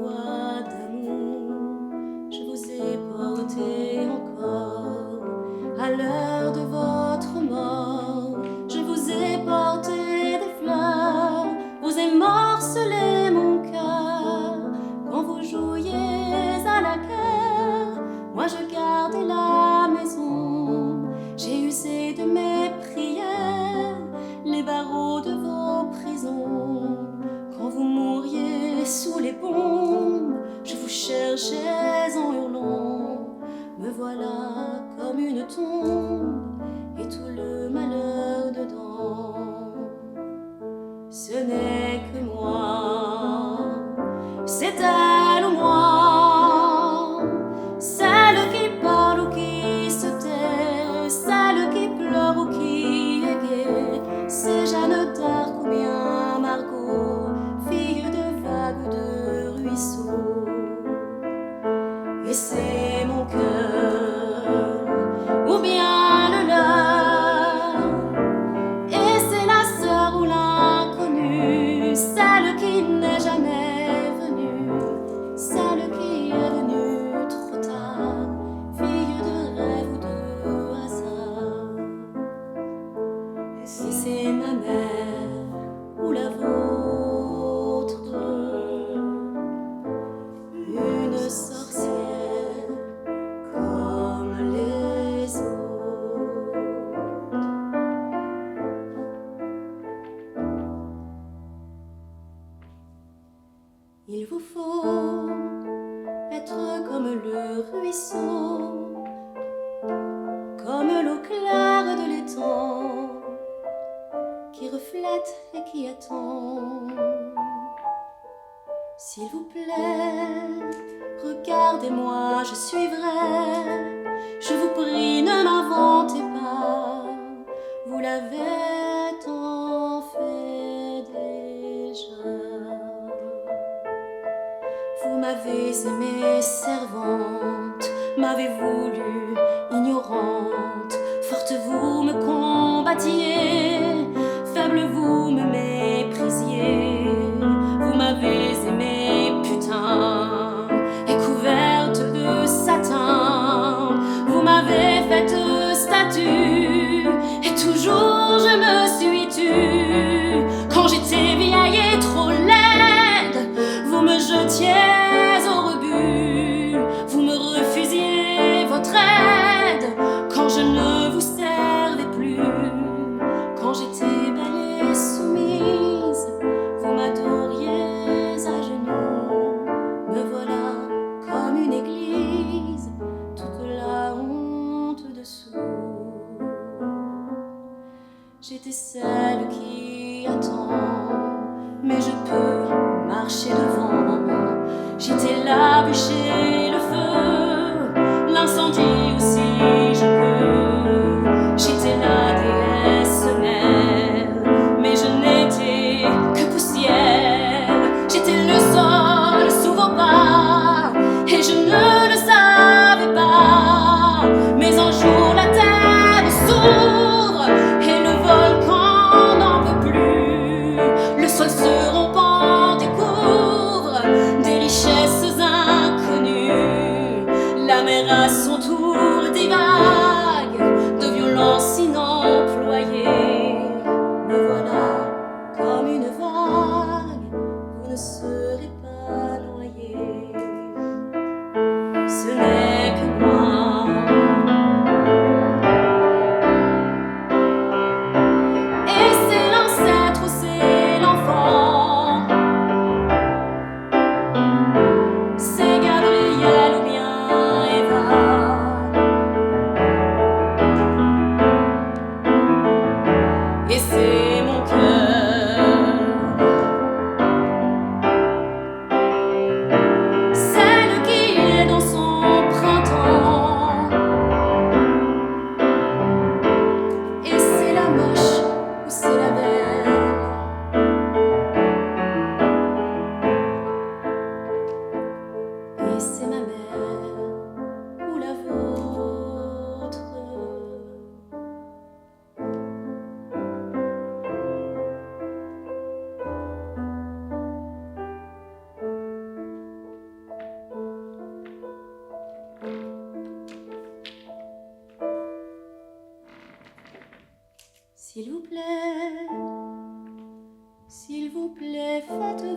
voix d'amour, je vous ai porté encore à l'heure de votre mort. Je vous ai porté des fleurs, vous ai morcelé mon cœur. Quand vous jouiez à la guerre, moi je gardais la maison. J'ai usé de mes prières les barreaux de vos prisons. Quand vous mouriez sous les bombes, je vous cherchais en hurlant. Me voilà comme une tombe et tout le malheur dedans. Ce n'est que moi, c'est elle ou moi, celle qui parle ou qui se tait, celle qui pleure ou qui est gaie. C'est Jeanne d'Arc ou bien Margot, fille de vague ou de ruisseau. Et c'est mon cœur ou bien le leur, et c'est la sœur ou l'inconnue, celle qui n'est jamais venue, celle qui est venue trop tard, fille de rêve ou de hasard. Et si c'est ma mère ou la vôtre, une sorcière comme les autres. Il vous faut être comme le ruisseau, comme l'eau claire de l'étang, qui reflète et qui attend. S'il vous plaît, regardez-moi, je suivrai. Je vous prie, ne m'inventez pas, vous l'avez tant fait déjà. Vous m'avez aimée servante, m'avez voulu ignorante. Forte vous me combattiez, faible vous me méprisiez. Vous m'avez aimée putain et couverte de satin. Vous m'avez faite statue et toujours je me suis tue. Quand j'étais vieille et trop laide, vous me jetiez au rebut. Vous me refusiez votre aide quand je ne vous servais plus. Quand j'étais belle et soumise, vous m'adoriez à genoux. Me voilà comme une église, toute la honte dessous. J'étais celle qui attend, mais je peux marcher devant. J'étais la bûche et le feu, l'incendie aussi je peux. J'étais la déesse mère, mais je n'étais que poussière. J'étais le sol sous vos pas, et je ne le savais pas. Mais un jour la terre s'ouvre, et le volcan n'en peut plus. Le sol se rompant découvre des richesses inconnues. La mer à son tour divague de violence inemployée. Me voilà comme une vague, vous ne serez pas noyé. Ce n'est que moi, et c'est l'ancêtre ou c'est l'enfant, c'est Gabriel ou bien Eva. Et c'est mon cœur, celle qui est dans son printemps. Et c'est la moche ou c'est la belle, et c'est ma mère ou la vôtre. S'il vous plaît, faites